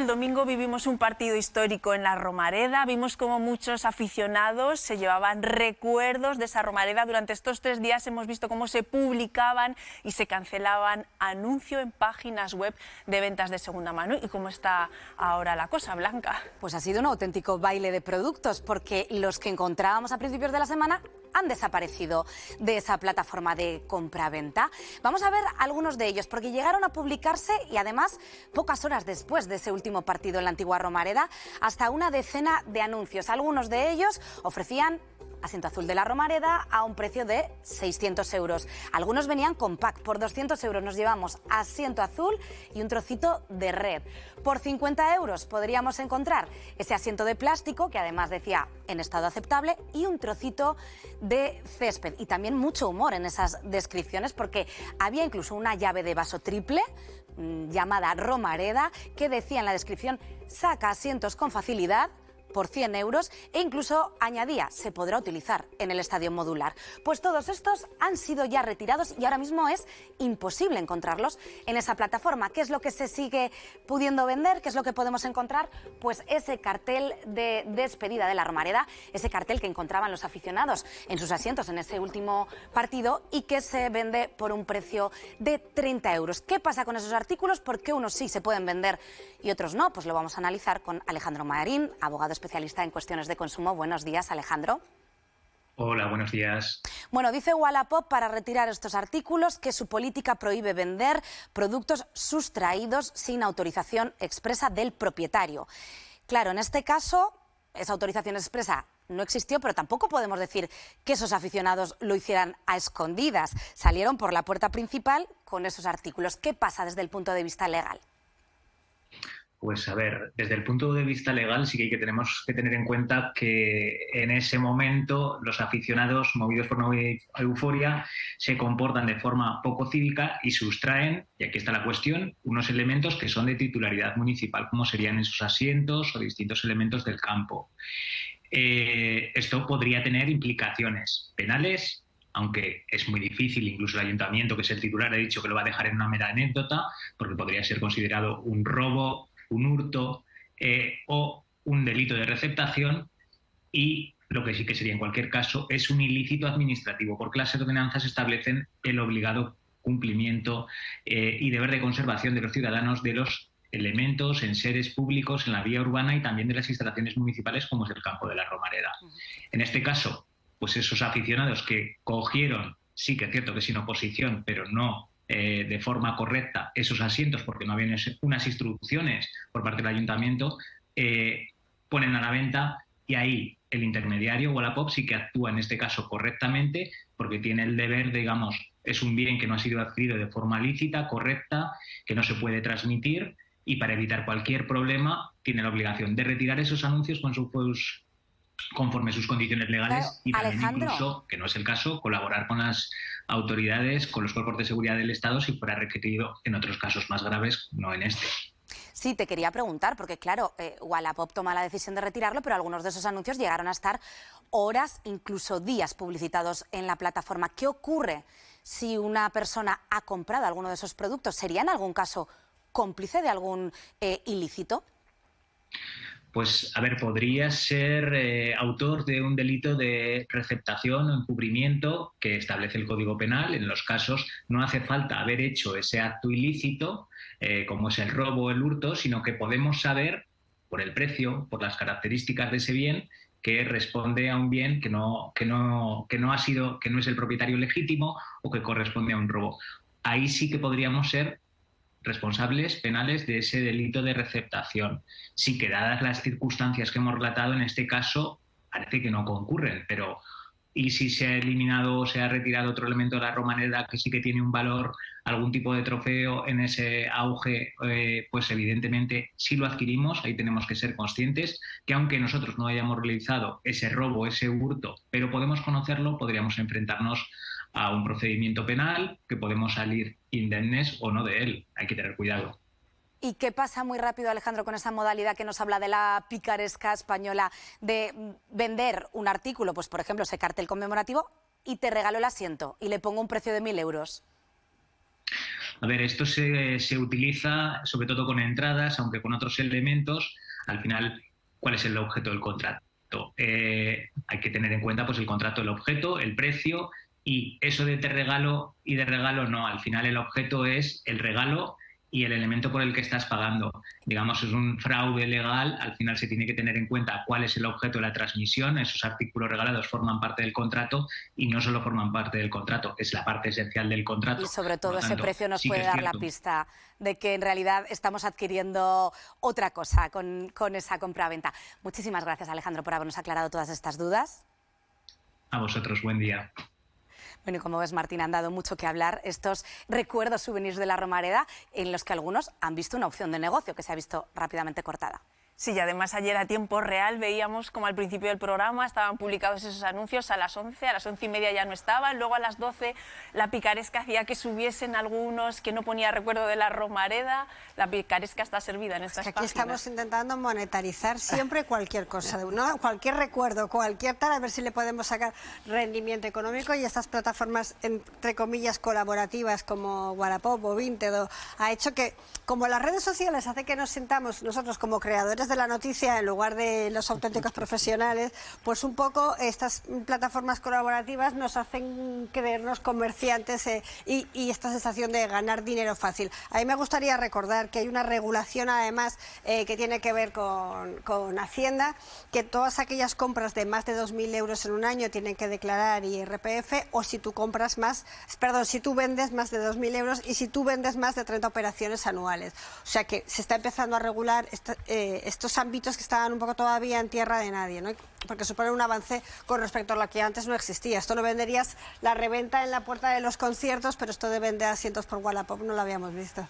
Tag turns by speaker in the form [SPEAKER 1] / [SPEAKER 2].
[SPEAKER 1] el domingo vivimos un partido histórico en la Romareda, vimos como muchos aficionados se llevaban recuerdos de esa Romareda. Durante estos 3 días hemos visto cómo se publicaban y se cancelaban anuncios en páginas web de ventas de segunda mano. ¿Y cómo está ahora la cosa, Blanca?
[SPEAKER 2] Pues ha sido un auténtico baile de productos, porque los que encontrábamos a principios de la semana han desaparecido de esa plataforma de compra-venta. Vamos a ver algunos de ellos, porque llegaron a publicarse y además pocas horas después de ese último partido en la antigua Romareda, hasta una decena de anuncios. Algunos de ellos ofrecían asiento azul de la Romareda a un precio de 600 euros. Algunos venían con pack. Por 200 euros nos llevamos asiento azul y un trocito de red. Por 50 euros podríamos encontrar ese asiento de plástico, que además decía en estado aceptable, y un trocito de césped. Y también mucho humor en esas descripciones, porque había incluso una llave de vaso triple llamada Romareda, que decía en la descripción: saca asientos con facilidad, por 100 euros, e incluso añadía: se podrá utilizar en el estadio modular. Pues todos estos han sido ya retirados y ahora mismo es imposible encontrarlos en esa plataforma. ¿Qué es lo que se sigue pudiendo vender? ¿Qué es lo que podemos encontrar? Pues ese cartel de despedida de la Romareda, ese cartel que encontraban los aficionados en sus asientos en ese último partido y que se vende por un precio de 30 euros. ¿Qué pasa con esos artículos? ¿Por qué unos sí se pueden vender y otros no? Pues lo vamos a analizar con Alejandro Marín, abogado especialista en cuestiones de consumo. Buenos días, Alejandro.
[SPEAKER 3] Hola, buenos días.
[SPEAKER 2] Bueno, dice Wallapop, para retirar estos artículos, que su política prohíbe vender productos sustraídos sin autorización expresa del propietario. Claro, en este caso, esa autorización expresa no existió, pero tampoco podemos decir que esos aficionados lo hicieran a escondidas. Salieron por la puerta principal con esos artículos. ¿Qué pasa desde el punto de vista legal?
[SPEAKER 3] Pues a ver, desde el punto de vista legal sí que tenemos que tener en cuenta que en ese momento los aficionados, movidos por una euforia, se comportan de forma poco cívica y sustraen, y aquí está la cuestión, unos elementos que son de titularidad municipal, como serían esos asientos o distintos elementos del campo. Esto podría tener implicaciones penales, aunque es muy difícil. Incluso el ayuntamiento, que es el titular, ha dicho que lo va a dejar en una mera anécdota, porque podría ser considerado un robo, un hurto o un delito de receptación, y lo que sí que sería en cualquier caso es un ilícito administrativo, porque las ordenanzas establecen el obligado cumplimiento y deber de conservación de los ciudadanos de los elementos, enseres públicos en la vía urbana y también de las instalaciones municipales, como es el campo de la Romareda. En este caso, pues esos aficionados que cogieron, sí que es cierto que sin oposición, pero no de forma correcta, esos asientos, porque no habían unas instrucciones por parte del ayuntamiento, ponen a la venta, y ahí el intermediario, Wallapop, sí que actúa en este caso correctamente, porque tiene el deber, digamos, es un bien que no ha sido adquirido de forma lícita, correcta, que no se puede transmitir, y para evitar cualquier problema tiene la obligación de retirar esos anuncios conforme sus condiciones legales. Claro, y también, Alejandro, incluso, que no es el caso, colaborar con las autoridades, con los cuerpos de seguridad del Estado, si fuera requerido en otros casos más graves, no en este.
[SPEAKER 2] Sí, te quería preguntar, porque claro, Wallapop toma la decisión de retirarlo, pero algunos de esos anuncios llegaron a estar horas, incluso días publicitados en la plataforma. ¿Qué ocurre si una persona ha comprado alguno de esos productos? ¿Sería en algún caso cómplice de algún ilícito?
[SPEAKER 3] Pues, a ver, podría ser autor de un delito de receptación o encubrimiento que establece el Código Penal. En los casos no hace falta haber hecho ese acto ilícito, como es el robo o el hurto, sino que podemos saber, por el precio, por las características de ese bien, que responde a un bien que no es el propietario legítimo o que corresponde a un robo. Ahí sí que podríamos ser responsables penales de ese delito de receptación. Sí que, dadas las circunstancias que hemos relatado, en este caso parece que no concurren, pero ¿y si se ha eliminado o se ha retirado otro elemento de la Romareda que sí que tiene un valor, algún tipo de trofeo en ese auge? Pues evidentemente si lo adquirimos, ahí tenemos que ser conscientes que, aunque nosotros no hayamos realizado ese robo, ese hurto, pero podemos conocerlo, podríamos enfrentarnos a un procedimiento penal, que podemos salir indemnes o no de él. Hay que tener cuidado.
[SPEAKER 2] ¿Y qué pasa, muy rápido, Alejandro, con esa modalidad que nos habla de la picaresca española de vender un artículo, pues por ejemplo ese cartel conmemorativo, y te regalo el asiento y le pongo un precio de 1.000 euros?
[SPEAKER 3] A ver, esto se utiliza sobre todo con entradas, aunque con otros elementos. Al final, ¿cuál es el objeto del contrato? Hay que tener en cuenta pues, el contrato, el objeto, el precio, y eso de te regalo y de regalo no. Al final el objeto es el regalo y el elemento por el que estás pagando. Digamos, es un fraude legal, al final se tiene que tener en cuenta cuál es el objeto de la transmisión. Esos artículos regalados forman parte del contrato y no solo forman parte del contrato, es la parte esencial del contrato.
[SPEAKER 2] Y sobre todo ese
[SPEAKER 3] Tanto,
[SPEAKER 2] precio nos
[SPEAKER 3] sí
[SPEAKER 2] puede
[SPEAKER 3] que es
[SPEAKER 2] dar la
[SPEAKER 3] cierto.
[SPEAKER 2] pista de que en realidad estamos adquiriendo otra cosa con esa compraventa. Muchísimas gracias, Alejandro, por habernos aclarado todas estas dudas.
[SPEAKER 3] A vosotros, buen día.
[SPEAKER 2] Bueno, y como ves, Martín, han dado mucho que hablar estos recuerdos souvenirs de la Romareda, en los que algunos han visto una opción de negocio que se ha visto rápidamente cortada.
[SPEAKER 1] Sí, y además ayer a tiempo real veíamos como al principio del programa estaban publicados esos anuncios a las 11 y media ya no estaban, luego a las 12 la picaresca hacía que subiesen algunos que no ponía recuerdo de la Romareda. La picaresca está servida en estas
[SPEAKER 4] Aquí
[SPEAKER 1] páginas.
[SPEAKER 4] estamos intentando monetarizar siempre cualquier cosa, ¿no? Cualquier recuerdo, cualquier tal, a ver si le podemos sacar rendimiento económico, y estas plataformas, entre comillas, colaborativas como Wallapop o Vinted ha hecho que, como las redes sociales hace que nos sintamos nosotros como creadores de la noticia en lugar de los auténticos profesionales, pues un poco estas plataformas colaborativas nos hacen creernos comerciantes y esta sensación de ganar dinero fácil. A mí me gustaría recordar que hay una regulación además que tiene que ver con Hacienda, que todas aquellas compras de más de 2.000 euros en un año tienen que declarar IRPF, o si tú compras si tú vendes más de 2.000 euros y si tú vendes más de 30 operaciones anuales. O sea que se está empezando a regular estos ámbitos que estaban un poco todavía en tierra de nadie, ¿no? Porque supone un avance con respecto a lo que antes no existía. Esto no venderías la reventa en la puerta de los conciertos, pero esto de vender asientos por Wallapop no lo habíamos visto.